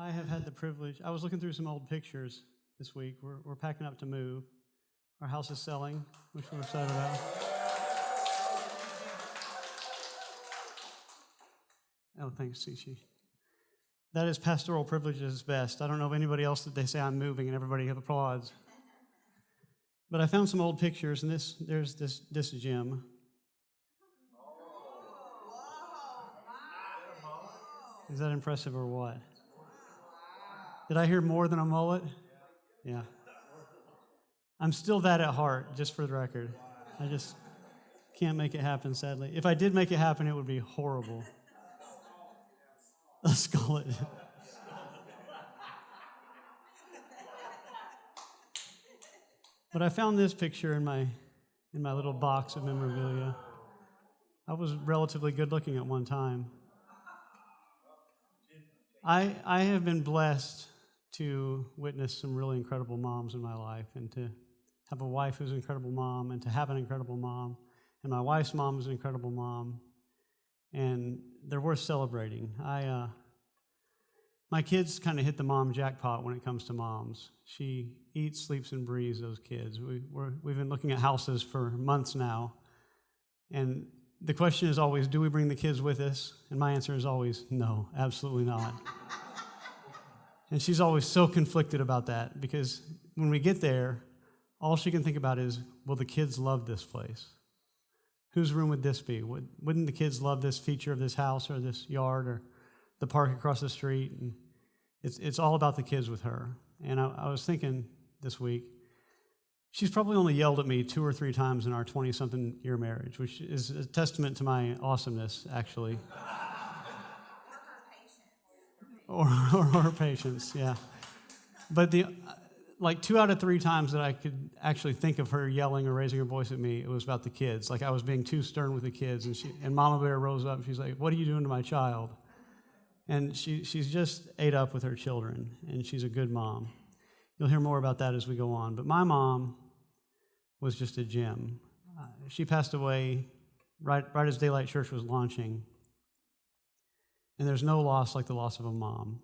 I have had the privilege. I was looking through some old pictures this week. We're packing up to move. Our house is selling, which we're excited about. Oh, thanks, Cici. That is pastoral privilege at its best. I don't know of anybody else that they say I'm moving and everybody applauds. But I found some old pictures, and there's this gym. Is that impressive or what? Did I hear more than a mullet? Yeah. I'm still that at heart, just for the record. I just can't make it happen, sadly. If I did make it happen, it would be horrible. A skullet. But I found this picture in my little box of memorabilia. I was relatively good looking at one time. I have been blessed to witness some really incredible moms in my life, and to have a wife who's an incredible mom, and to have an incredible mom. And my wife's mom is an incredible mom, and they're worth celebrating. My kids kind of hit the mom jackpot when it comes to moms. She eats, sleeps, and breathes those kids. We've been looking at houses for months now, and the question is always, do we bring the kids with us? And my answer is always, no, absolutely not. And she's always so conflicted about that, because when we get there, all she can think about is, will the kids love this place? Whose room would this be? Wouldn't the kids love this feature of this house or this yard or the park across the street? And it's all about the kids with her. And I was thinking this week, she's probably only yelled at me 2 or 3 times in our 20-something year marriage, which is a testament to my awesomeness, actually. Or her patience, yeah. But 2 out of 3 times that I could actually think of her yelling or raising her voice at me, it was about the kids. Like I was being too stern with the kids, and Mama Bear rose up and she's like, "What are you doing to my child?" And she's just ate up with her children, and she's a good mom. You'll hear more about that as we go on. But my mom was just a gem. She passed away right as Daylight Church was launching. And there's no loss like the loss of a mom.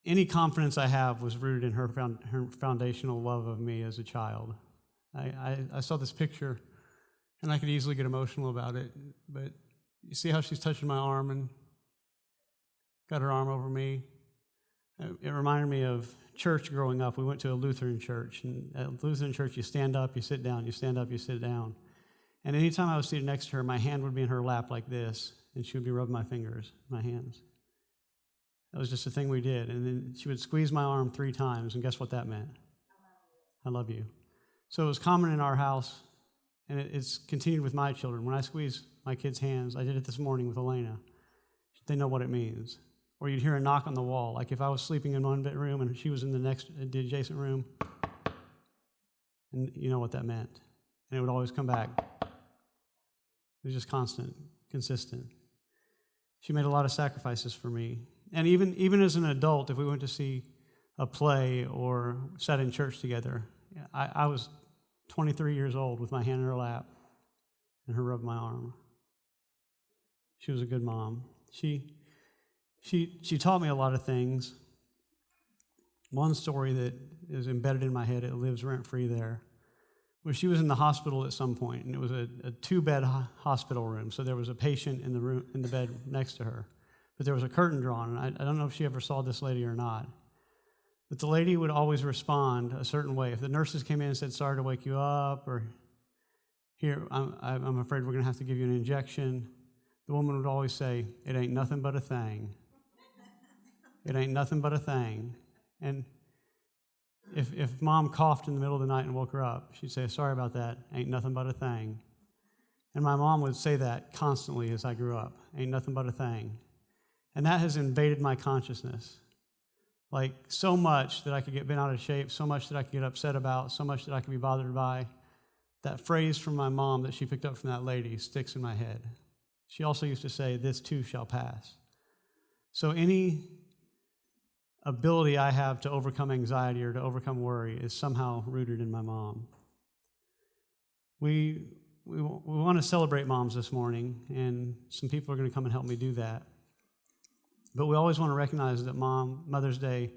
Any confidence I have was rooted in her foundational love of me as a child. I saw this picture, and I could easily get emotional about it, but you see how she's touching my arm and got her arm over me? It reminded me of church growing up. We went to a Lutheran church, and at Lutheran church, you stand up, you sit down, you stand up, you sit down. And anytime I was seated next to her, my hand would be in her lap like this, and she would be rubbing my fingers, my hands. That was just a thing we did. And then she would squeeze my arm 3 times, and guess what that meant? I love you. So it was common in our house, and it's continued with my children. When I squeeze my kids' hands, I did it this morning with Elena. They know what it means. Or you'd hear a knock on the wall. Like if I was sleeping in one bedroom and she was in the adjacent room, and you know what that meant. And it would always come back. It was just constant, consistent. She made a lot of sacrifices for me. And even as an adult, if we went to see a play or sat in church together, I was 23 years old with my hand in her lap and her rubbed my arm. She was a good mom. She taught me a lot of things. One story that is embedded in my head, it lives rent-free there, was she was in the hospital at some point, and it was a 2-bed hospital room. So there was a patient in the bed next to her, but there was a curtain drawn, and I don't know if she ever saw this lady or not. But the lady would always respond a certain way. If the nurses came in and said, "Sorry to wake you up," or "Here, I'm afraid we're going to have to give you an injection," the woman would always say, "It ain't nothing but a thing. It ain't nothing but a thing." And if Mom coughed in the middle of the night and woke her up, she'd say, "Sorry about that. Ain't nothing but a thing." And my mom would say that constantly as I grew up. Ain't nothing but a thing. And that has invaded my consciousness. Like so much that I could get bent out of shape, so much that I could get upset about, so much that I could be bothered by. That phrase from my mom that she picked up from that lady sticks in my head. She also used to say, "This too shall pass." So any ability I have to overcome anxiety or to overcome worry is somehow rooted in my mom. We want to celebrate moms this morning, and some people are going to come and help me do that. But we always want to recognize that Mother's Day,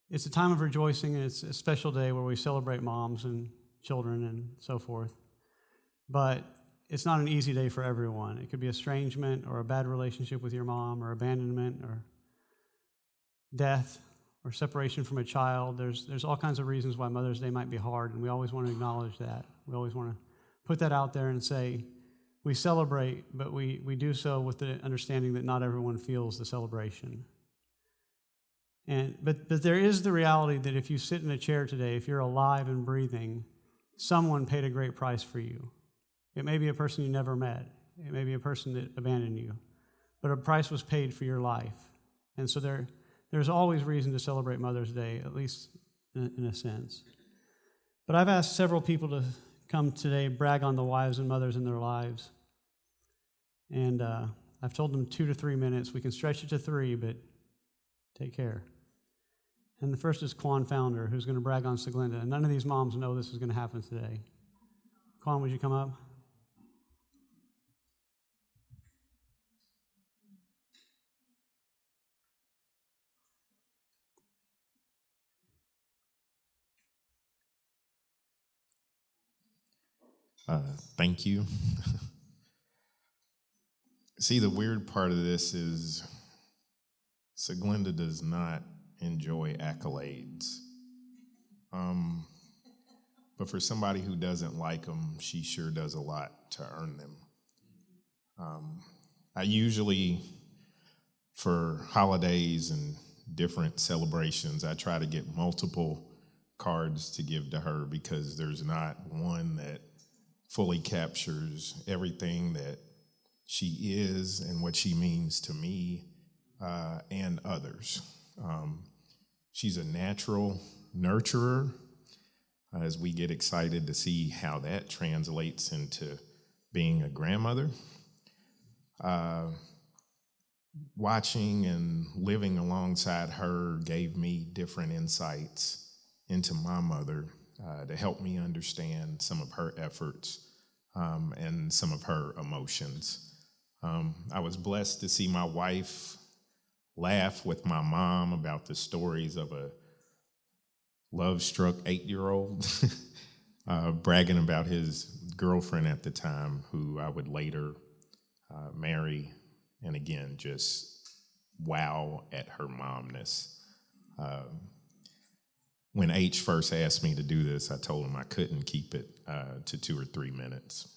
it's a time of rejoicing, and it's a special day where we celebrate moms and children and so forth. But it's not an easy day for everyone. It could be estrangement or a bad relationship with your mom or abandonment or death or separation from a child. There's all kinds of reasons why Mother's Day might be hard, and we always want to acknowledge that. We always want to put that out there and say, we celebrate, but we do so with the understanding that not everyone feels the celebration. But there is the reality that if you sit in a chair today, if you're alive and breathing, someone paid a great price for you. It may be a person you never met. It may be a person that abandoned you. But a price was paid for your life. And so there's always reason to celebrate Mother's Day, at least in a sense. But I've asked several people to come today, brag on the wives and mothers in their lives. And I've told them 2 to 3 minutes. We can stretch it to 3, but take care. And the first is Quan Founder, who's going to brag on Seglinda. And none of these moms know this is going to happen today. Quan, would you come up? Thank you. See, the weird part of this is Seglinda does not enjoy accolades. But for somebody who doesn't like them, she sure does a lot to earn them. I usually, for holidays and different celebrations, I try to get multiple cards to give to her because there's not one that fully captures everything that she is and what she means to me and others. She's a natural nurturer, as we get excited to see how that translates into being a grandmother. Watching and living alongside her gave me different insights into my mother to help me understand some of her efforts and some of her emotions. I was blessed to see my wife laugh with my mom about the stories of a love-struck 8-year-old bragging about his girlfriend at the time, who I would later marry, and again, just wow at her momness. When H first asked me to do this, I told him I couldn't keep it to 2 or 3 minutes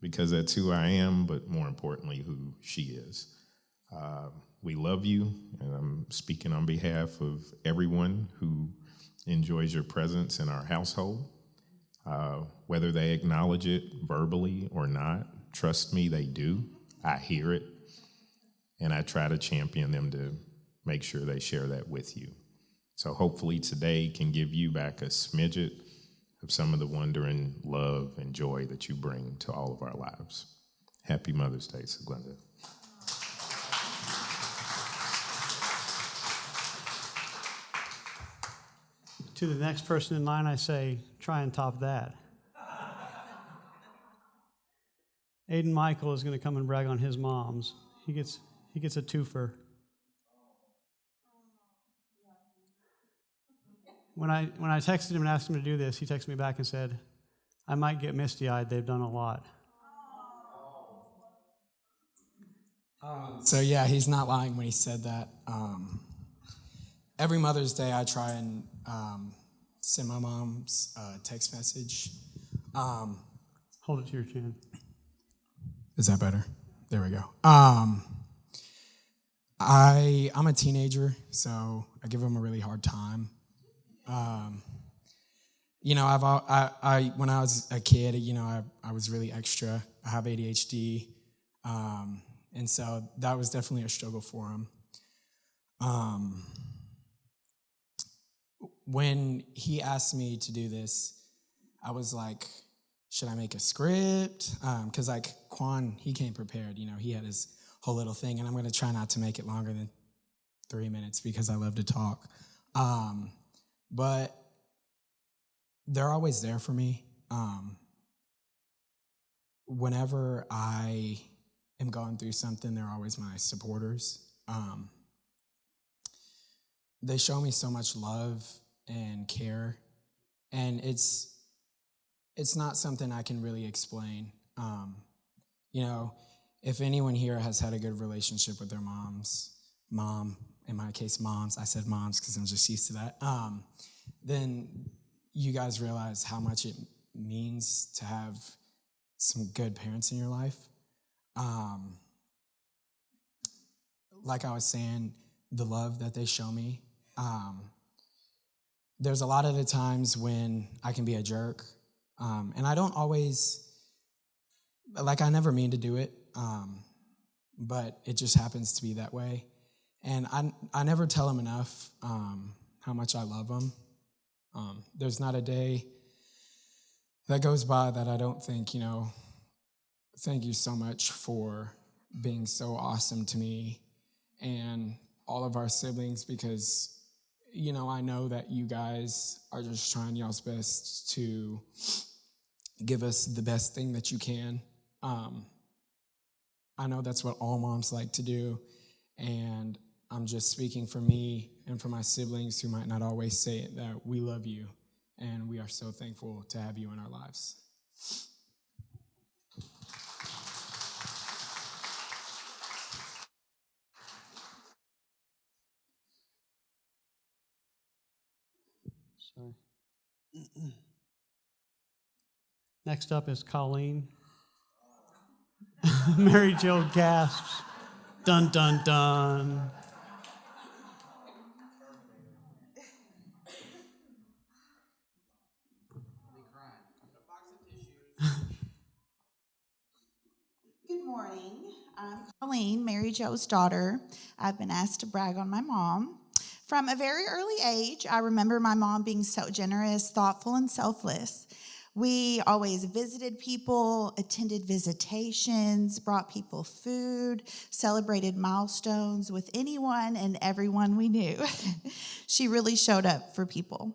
because that's who I am, but more importantly, who she is. We love you, and I'm speaking on behalf of everyone who enjoys your presence in our household. Whether they acknowledge it verbally or not, trust me, they do. I hear it, and I try to champion them to make sure they share that with you. So hopefully today can give you back a smidget of some of the wonder and love and joy that you bring to all of our lives. Happy Mother's Day, Seglinda. To the next person in line, I say, try and top that. Aiden Michael is going to come and brag on his moms. He gets a twofer. When I texted him and asked him to do this, he texted me back and said, I might get misty-eyed. They've done a lot. So yeah, he's not lying when he said that. Every Mother's Day, I try and send my mom's text message. Hold it to your chin. Is that better? There we go. I'm a teenager, so I give them a really hard time. You know, I when I was a kid, you know, I was really extra. I have ADHD, and so that was definitely a struggle for him. When he asked me to do this, I was like, should I make a script? Because like Quan, he came prepared. You know, he had his whole little thing, and I'm going to try not to make it longer than 3 minutes because I love to talk. But they're always there for me. Whenever I am going through something, they're always my supporters. They show me so much love and care, and it's not something I can really explain. If anyone here has had a good relationship with their mom, in my case, moms, I said moms because I'm just used to that, then you guys realize how much it means to have some good parents in your life. Like I was saying, the love that they show me. There's a lot of the times when I can be a jerk, and I don't always, I never mean to do it, but it just happens to be that way. And I never tell them enough how much I love them. There's not a day that goes by that I don't think, thank you so much for being so awesome to me and all of our siblings, because, I know that you guys are just trying y'all's best to give us the best thing that you can. I know that's what all moms like to do, and I'm just speaking for me and for my siblings who might not always say it, that we love you, and we are so thankful to have you in our lives. Sorry. Next up is Colleen. Mary Jo gasps. Dun, dun, dun. Good morning. I'm Colleen, Mary Jo's daughter. I've been asked to brag on my mom. From a very early age, I remember my mom being so generous, thoughtful, and selfless. We always visited people, attended visitations, brought people food, celebrated milestones with anyone and everyone we knew. She really showed up for people.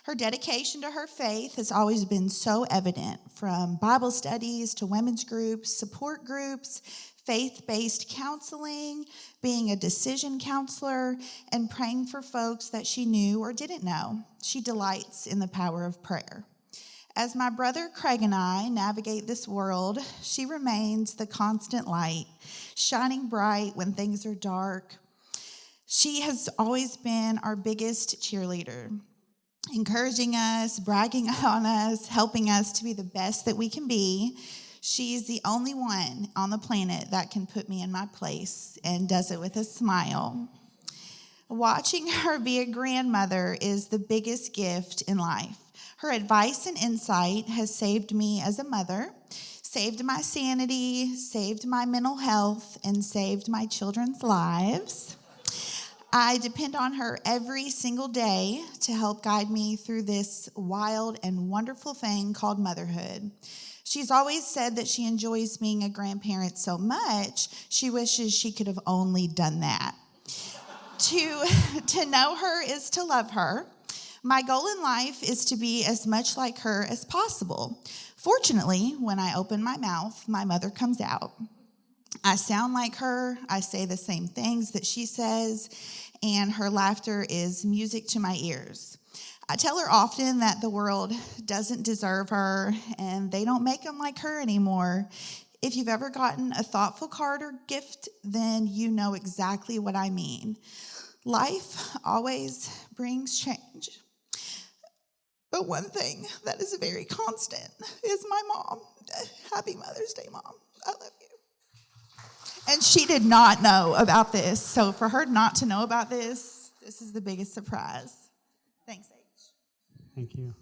Her dedication to her faith has always been so evident, from Bible studies to women's groups, support groups, faith-based counseling, being a decision counselor, and praying for folks that she knew or didn't know. She delights in the power of prayer. As my brother Craig and I navigate this world, she remains the constant light, shining bright when things are dark. She has always been our biggest cheerleader, encouraging us, bragging on us, helping us to be the best that we can be. She's the only one on the planet that can put me in my place and does it with a smile. Watching her be a grandmother is the biggest gift in life. Her advice and insight has saved me as a mother, saved my sanity, saved my mental health, and saved my children's lives. I depend on her every single day to help guide me through this wild and wonderful thing called motherhood. She's always said that she enjoys being a grandparent so much, she wishes she could have only done that. To know her is to love her. My goal in life is to be as much like her as possible. Fortunately, when I open my mouth, my mother comes out. I sound like her. I say the same things that she says, and her laughter is music to my ears. I tell her often that the world doesn't deserve her, and they don't make them like her anymore. If you've ever gotten a thoughtful card or gift, then you know exactly what I mean. Life always brings change. But one thing that is very constant is my mom. Happy Mother's Day, Mom. I love you. And she did not know about this. So for her not to know about this, this is the biggest surprise. Thanks, H. Thank you.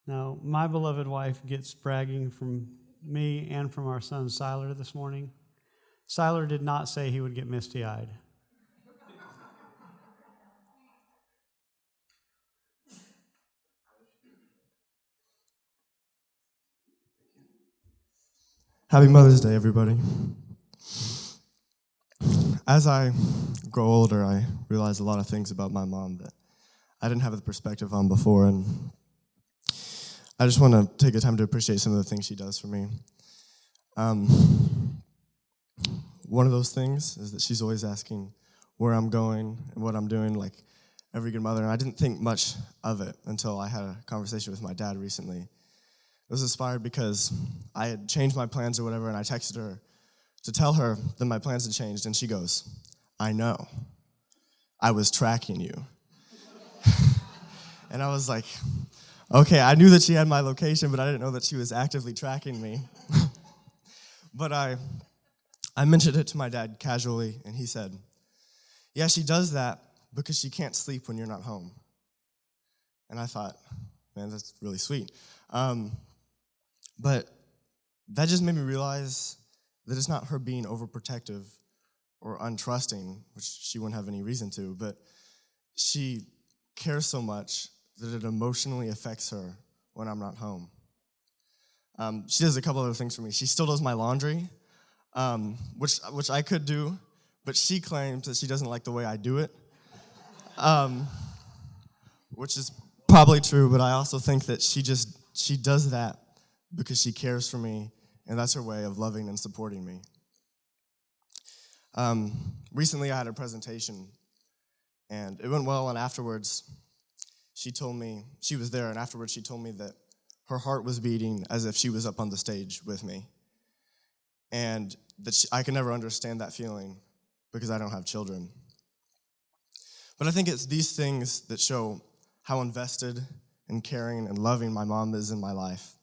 Now, my beloved wife gets bragging from me and from our son, Siler, this morning. Siler did not say he would get misty-eyed. Happy Mother's Day, everybody. As I grow older, I realize a lot of things about my mom that I didn't have the perspective on before, and I just want to take the time to appreciate some of the things she does for me. One of those things is that she's always asking where I'm going and what I'm doing, like every good mother. And I didn't think much of it until I had a conversation with my dad recently. It was inspired because I had changed my plans or whatever, and I texted her to tell her that my plans had changed, and she goes, "I know. I was tracking you." And I was like, okay, I knew that she had my location, but I didn't know that she was actively tracking me. But I mentioned it to my dad casually, and he said, "Yeah, she does that because she can't sleep when you're not home." And I thought, man, that's really sweet. But that just made me realize that it's not her being overprotective or untrusting, which she wouldn't have any reason to, but she cares so much that it emotionally affects her when I'm not home. She does a couple other things for me. She still does my laundry, which I could do, but she claims that she doesn't like the way I do it, which is probably true, but I also think that she does that because she cares for me, and that's her way of loving and supporting me. Recently, I had a presentation, and it went well, and afterwards, she told me, she was there, and afterwards she told me that her heart was beating as if she was up on the stage with me, and that I can never understand that feeling because I don't have children. But I think it's these things that show how invested and caring and loving my mom is in my life.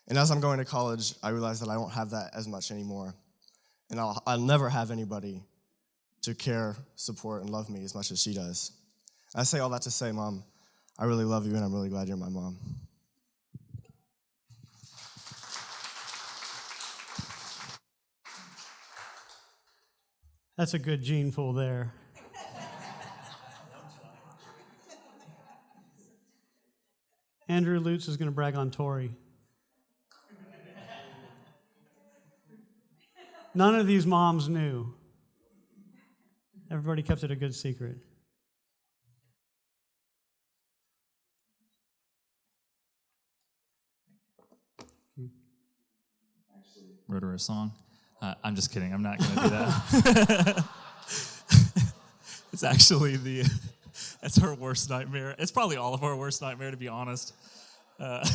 And as I'm going to college, I realize that I don't have that as much anymore. And I'll never have anybody to care, support, and love me as much as she does. I say all that to say, Mom, I really love you, and I'm really glad you're my mom. That's a good gene pool there. Andrew Lutz is going to brag on Tori. None of these moms knew. Everybody kept it a good secret. Wrote her a song. I'm just kidding. I'm not going to do that. It's actually that's her worst nightmare. It's probably all of our worst nightmare, to be honest. Love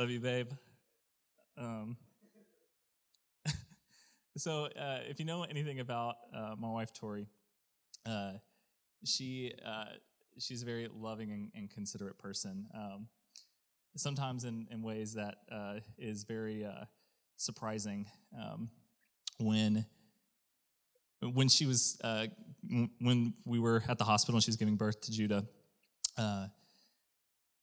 you, babe. So if you know anything about my wife, Tori, she's a very loving and considerate person. Sometimes in ways that is very surprising. When she was when we were at the hospital and she was giving birth to Judah, one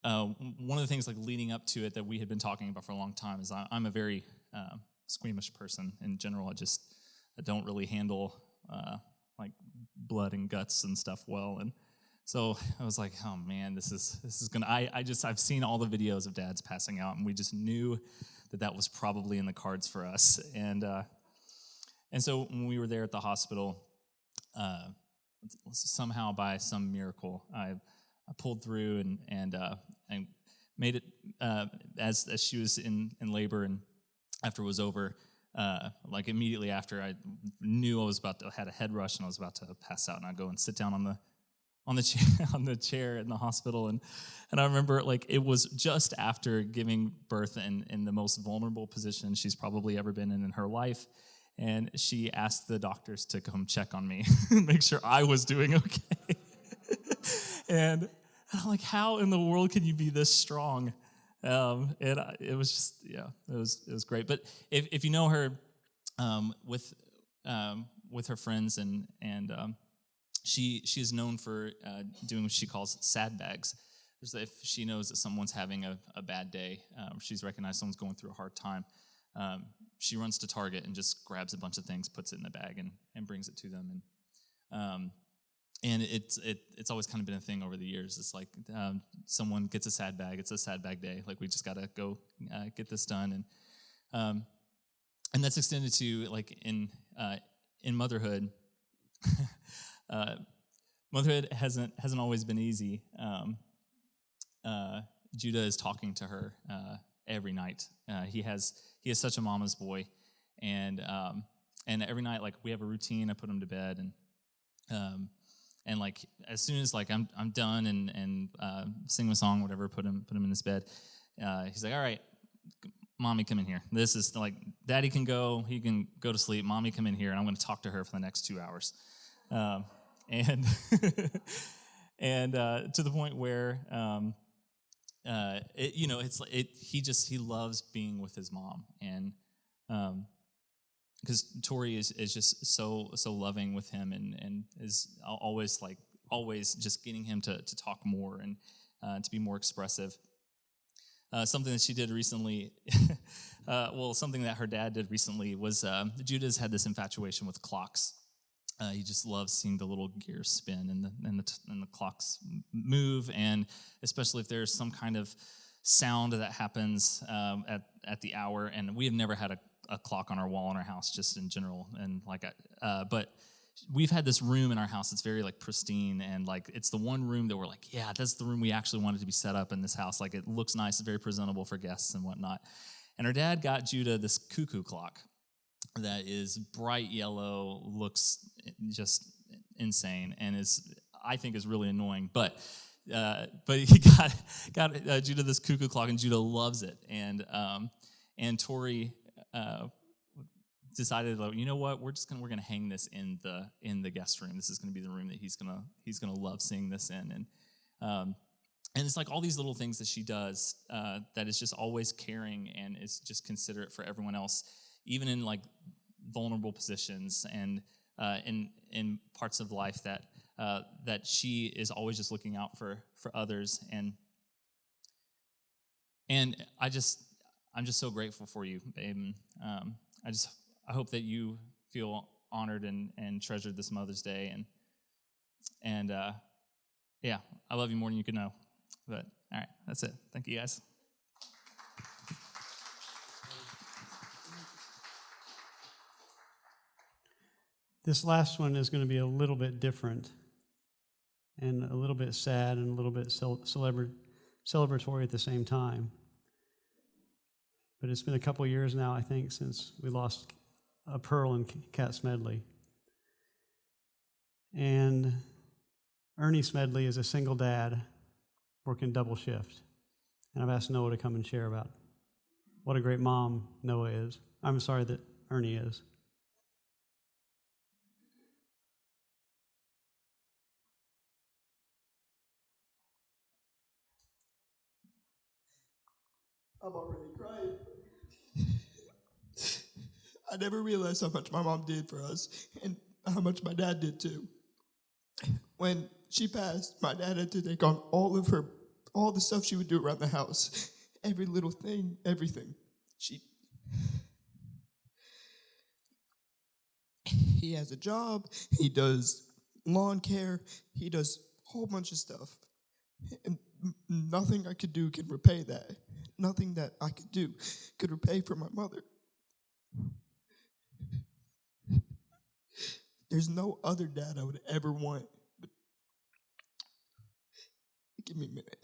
of the things like leading up to it that we had been talking about for a long time is I'm a very squeamish person in general. I don't really handle like blood and guts and stuff well, and so I was like, oh man, this is gonna. I've seen all the videos of dads passing out, and we just knew that was probably in the cards for us. And so when we were there at the hospital, somehow by some miracle, I pulled through and made it as she was in labor, and after it was over, like immediately after, I knew had a head rush and I was about to pass out, and I'd go and sit down on the chair in the hospital, and I remember like it was just after giving birth in the most vulnerable position she's probably ever been in her life, and she asked the doctors to come check on me and make sure I was doing okay. And I'm like, how in the world can you be this strong? It was just, yeah, it was great. But if you know her, with her friends and she is known for doing what she calls sad bags. So if she knows that someone's having a bad day, she's recognized someone's going through a hard time, she runs to Target and just grabs a bunch of things, puts it in the bag, and brings it to them. And it's always kind of been a thing over the years. It's like someone gets a sad bag. It's a sad bag day. Like we just got to go get this done, and that's extended to like in motherhood. Motherhood hasn't always been easy. Judah is talking to her every night. He has such a mama's boy, and every night, like, we have a routine. I put him to bed, and like, as soon as, like, I'm done and sing him a song, whatever, put him in his bed. He's like, all right, mommy, come in here. This is like, daddy can go, he can go to sleep. Mommy, come in here, and I'm going to talk to her for the next 2 hours. And and to the point where he loves being with his mom, and because Tori is just so loving with him, and is always just getting him to talk more and to be more expressive. Something that she did recently, something that her dad did recently was Judah's had this infatuation with clocks. He just loves seeing the little gears spin and the clocks move, and especially if there's some kind of sound that happens at the hour. And we have never had a clock on our wall in our house, just in general, and but we've had this room in our house that's very, like, pristine, and, like, it's the one room that we're like, yeah, that's the room we actually wanted to be set up in this house. Like, it looks nice, it's very presentable for guests and whatnot. And her dad got Judah this cuckoo clock that is bright yellow, looks just insane, and I think is really annoying. But he got Judah this cuckoo clock, and Judah loves it. And Tori decided, like, you know what, we're gonna hang this in the guest room. This is gonna be the room that he's gonna love seeing this in. And it's like all these little things that she does that is just always caring and is just considerate for everyone else, even in, like, vulnerable positions and in parts of life that she is always just looking out for others. And I'm just so grateful for you, babe. I hope that you feel honored and treasured this Mother's Day. And yeah, I love you more than you can know. But all right, that's it. Thank you, guys. This last one is going to be a little bit different and a little bit sad and a little bit celebratory at the same time. But it's been a couple years now, I think, since we lost Pearl and Kat Smedley. And Ernie Smedley is a single dad working double shift. And I've asked Noah to come and share about what a great mom Noah is. I'm sorry, that Ernie is. I'm already crying. I never realized how much my mom did for us and how much my dad did too. When she passed, my dad had to take on all the stuff she would do around the house. Every little thing, everything. He has a job, he does lawn care, he does a whole bunch of stuff. And nothing I could do can repay that. Nothing that I could do could repay for my mother. There's no other dad I would ever want. But give me a minute.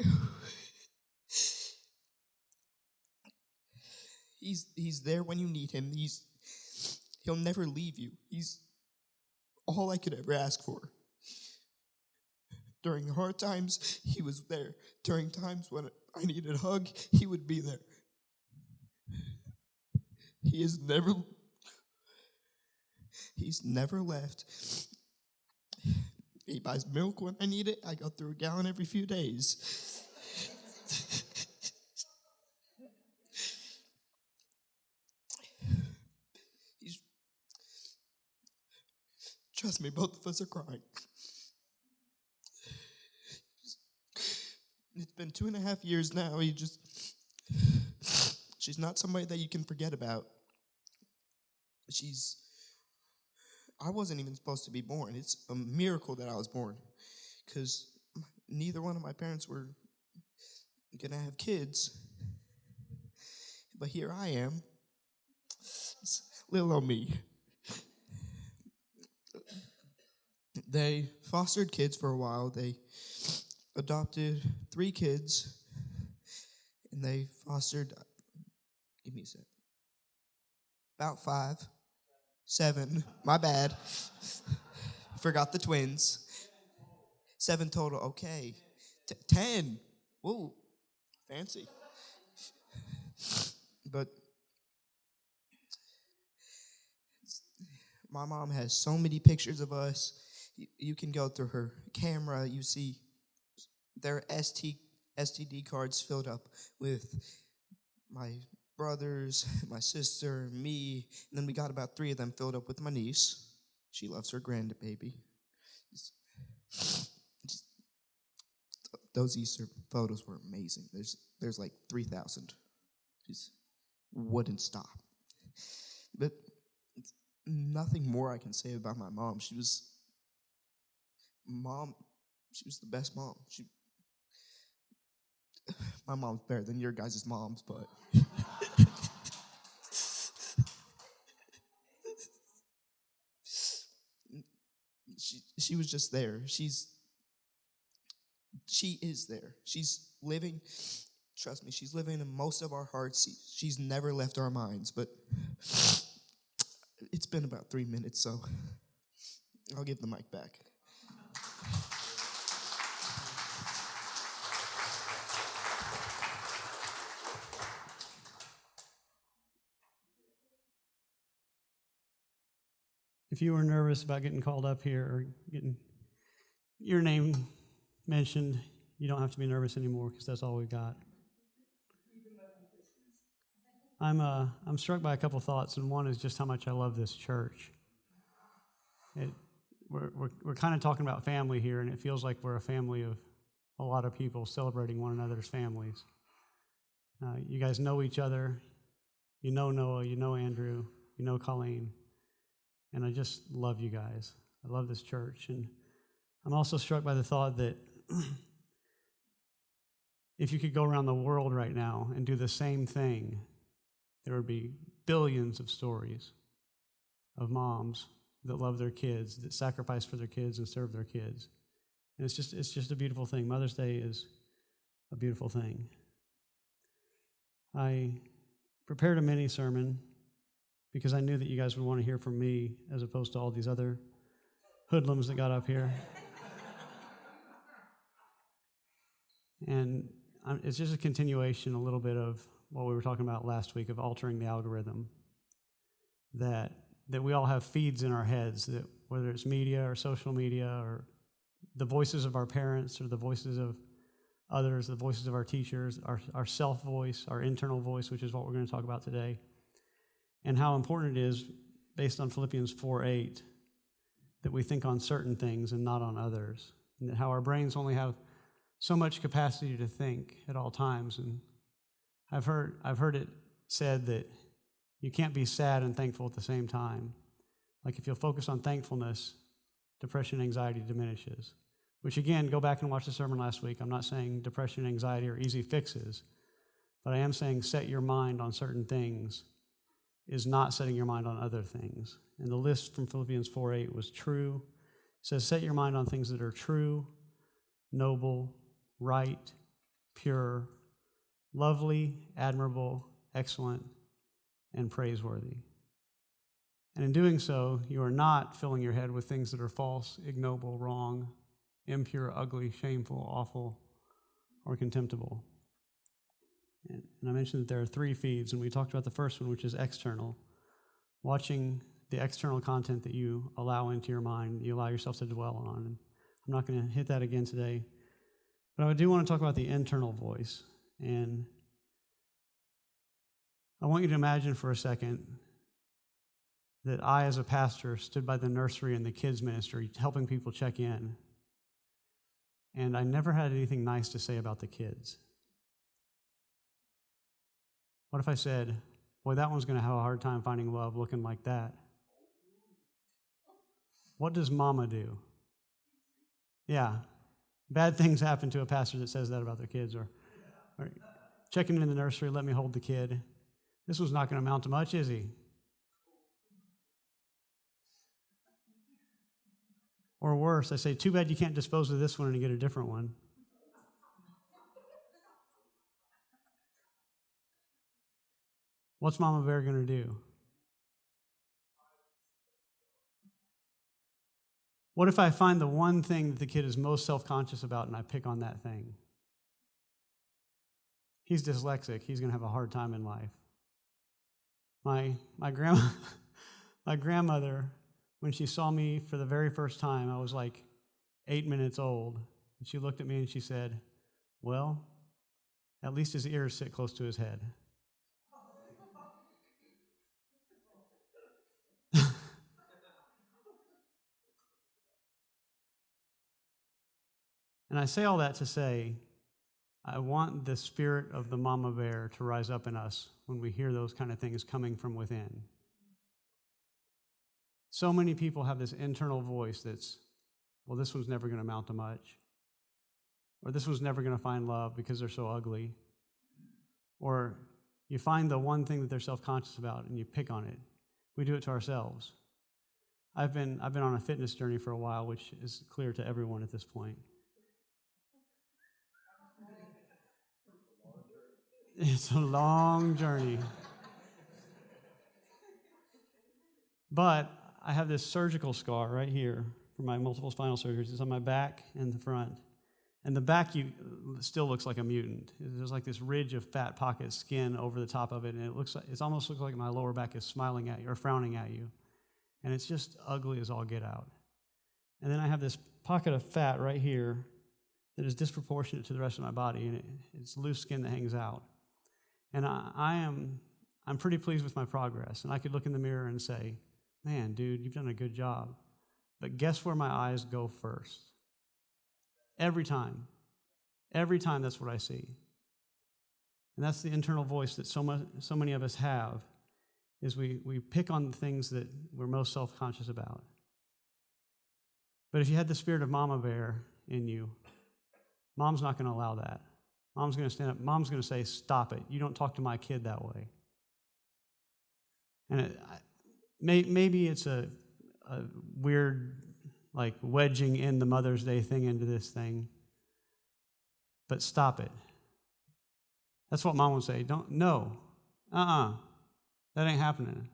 He's there when you need him. He'll never leave you. He's all I could ever ask for. During hard times, he was there. During times when I needed a hug, he would be there. He's never left. He buys milk when I need it. I go through a gallon every few days. Trust me, both of us are crying. It's been 2.5 years now. She's not somebody that you can forget about. I wasn't even supposed to be born. It's a miracle that I was born, because neither one of my parents were gonna have kids. But here I am, little old me. They fostered kids for a while. They adopted 3 kids, and they fostered, give me a sec, about 5, 7, my bad. Forgot the twins. 7 total, okay. 10, whoa, fancy. But my mom has so many pictures of us. You can go through her camera. You see their STD cards filled up with my brothers, my sister, me, and then we got about 3 of them filled up with my niece. She loves her grandbaby. Those Easter photos were amazing. There's like 3,000. Just wouldn't stop. But nothing more I can say about my mom. She was the best mom. My mom's better than your guys' moms, but she was just there. She is there. She's living, trust me, she's living in most of our hearts. She's never left our minds, but it's been about 3 minutes, so I'll give the mic back. If you were nervous about getting called up here or getting your name mentioned, you don't have to be nervous anymore because that's all we've got. I'm struck by a couple thoughts, and one is just how much I love this church. We're kind of talking about family here, and it feels like we're a family of a lot of people celebrating one another's families. You guys know each other. You know Noah. You know Andrew. You know Colleen. And I just love you guys. I love this church. And I'm also struck by the thought that if you could go around the world right now and do the same thing, there would be billions of stories of moms that love their kids, that sacrifice for their kids and serve their kids. And it's just a beautiful thing. Mother's Day is a beautiful thing. I prepared a mini sermon because I knew that you guys would want to hear from me as opposed to all these other hoodlums that got up here. And it's just a continuation a little bit of what we were talking about last week of altering the algorithm, that we all have feeds in our heads, that whether it's media or social media or the voices of our parents or the voices of others, the voices of our teachers, our self-voice, our internal voice, which is what we're going to talk about today, and how important it is, based on Philippians 4:8, that we think on certain things and not on others, and that how our brains only have so much capacity to think at all times. And I've heard it said that you can't be sad and thankful at the same time. Like if you'll focus on thankfulness, depression and anxiety diminishes. Which again, go back and watch the sermon last week. I'm not saying depression and anxiety are easy fixes, but I am saying set your mind on certain things is not setting your mind on other things. And the list from Philippians 4:8 was true. It says, set your mind on things that are true, noble, right, pure, lovely, admirable, excellent, and praiseworthy. And in doing so, you are not filling your head with things that are false, ignoble, wrong, impure, ugly, shameful, awful, or contemptible. And I mentioned that there are 3 feeds, and we talked about the first one, which is external. Watching the external content that you allow into your mind, you allow yourself to dwell on. And I'm not going to hit that again today. But I do want to talk about the internal voice. And I want you to imagine for a second that I, as a pastor, stood by the nursery and the kids' ministry helping people check in. And I never had anything nice to say about the kids. What if I said, boy, that one's going to have a hard time finding love looking like that? What does mama do? Yeah, bad things happen to a pastor that says that about their kids, or checking in the nursery, let me hold the kid. This one's not going to amount to much, is he? Or worse, I say, too bad you can't dispose of this one and get a different one. What's Mama Bear going to do? What if I find the one thing that the kid is most self-conscious about and I pick on that thing? He's dyslexic. He's going to have a hard time in life. My grandmother, when she saw me for the very first time, I was like 8 minutes old. And she looked at me and she said, well, at least his ears sit close to his head. And I say all that to say, I want the spirit of the mama bear to rise up in us when we hear those kind of things coming from within. So many people have this internal voice that's, well, this one's never going to amount to much. Or this one's never going to find love because they're so ugly. Or you find the one thing that they're self-conscious about and you pick on it. We do it to ourselves. I've been on a fitness journey for a while, which is clear to everyone at this point. It's a long journey. But I have this surgical scar right here from my multiple spinal surgeries. It's on my back and the front. And the back still looks like a mutant. There's like this ridge of fat pocket skin over the top of it, and it almost looks like my lower back is smiling at you or frowning at you. And it's just ugly as all get out. And then I have this pocket of fat right here that is disproportionate to the rest of my body, and it's loose skin that hangs out. And I'm pretty pleased with my progress. And I could look in the mirror and say, man, dude, you've done a good job. But guess where my eyes go first? Every time. Every time that's what I see. And that's the internal voice that so many of us have, is we pick on the things that we're most self-conscious about. But if you had the spirit of Mama Bear in you, Mom's not going to allow that. Mom's going to stand up. Mom's going to say, stop it. You don't talk to my kid that way. And maybe it's a weird, like, wedging in the Mother's Day thing into this thing. But stop it. That's what Mom would say. No. That ain't happening.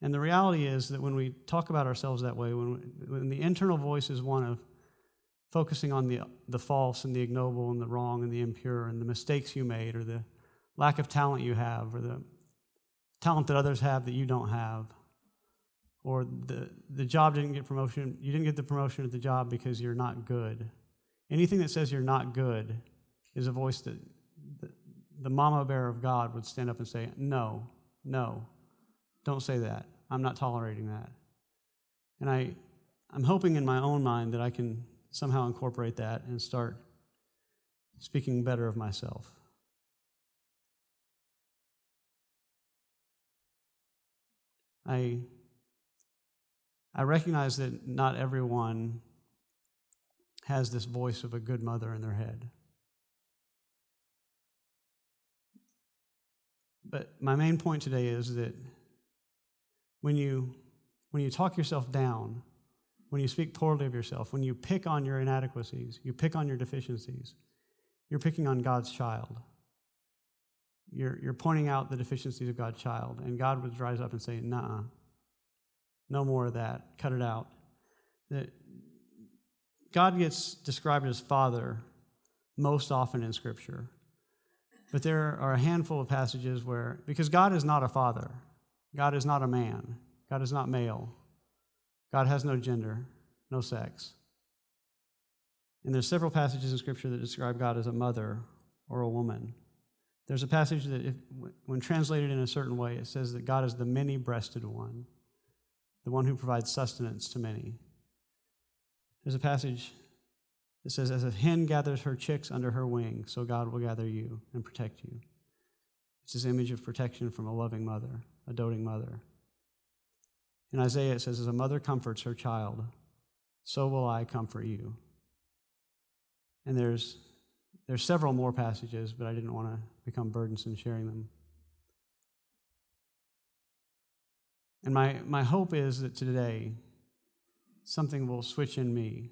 And the reality is that when we talk about ourselves that way, when the internal voice is one of focusing on the false and the ignoble and the wrong and the impure and the mistakes you made or the lack of talent you have or the talent that others have that you don't have, or the job didn't get promotion, you didn't get the promotion at the job because you're not good. Anything that says you're not good is a voice that the mama bear of God would stand up and say, no, don't say that. I'm not tolerating that. And I'm hoping in my own mind that I can somehow incorporate that and start speaking better of myself. I recognize that not everyone has this voice of a good mother in their head. But my main point today is that when you talk yourself down, when you speak poorly of yourself, when you pick on your inadequacies, you pick on your deficiencies, you're picking on God's child. You're pointing out the deficiencies of God's child, and God would rise up and say, "Nuh-uh, no more of that. Cut it out." That God gets described as Father most often in Scripture, but there are a handful of passages where, because God is not a father, God is not a man, God is not male, God has no gender, no sex. And there's several passages in Scripture that describe God as a mother or a woman. There's a passage that, when translated in a certain way, it says that God is the many-breasted one, the one who provides sustenance to many. There's a passage that says, as a hen gathers her chicks under her wing, so God will gather you and protect you. It's this image of protection from a loving mother, a doting mother. In Isaiah, it says, as a mother comforts her child, so will I comfort you. And there's several more passages, but I didn't want to become burdensome sharing them. And my hope is that today something will switch in me,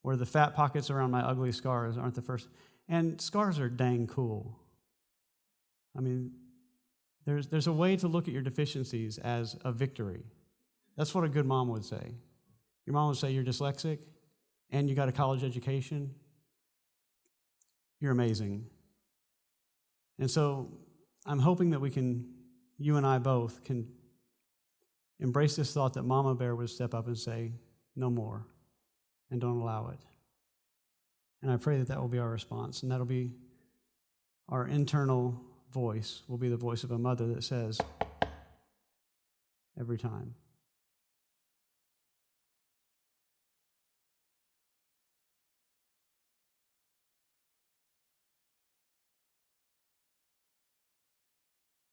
where the fat pockets around my ugly scars aren't the first. And scars are dang cool. I mean, There's a way to look at your deficiencies as a victory. That's what a good mom would say. Your mom would say, you're dyslexic and you got a college education. You're amazing. And so I'm hoping that you and I both can embrace this thought that Mama Bear would step up and say, no more, and don't allow it. And I pray that that will be our response, and that'll be our internal voice, will be the voice of a mother that says, every time.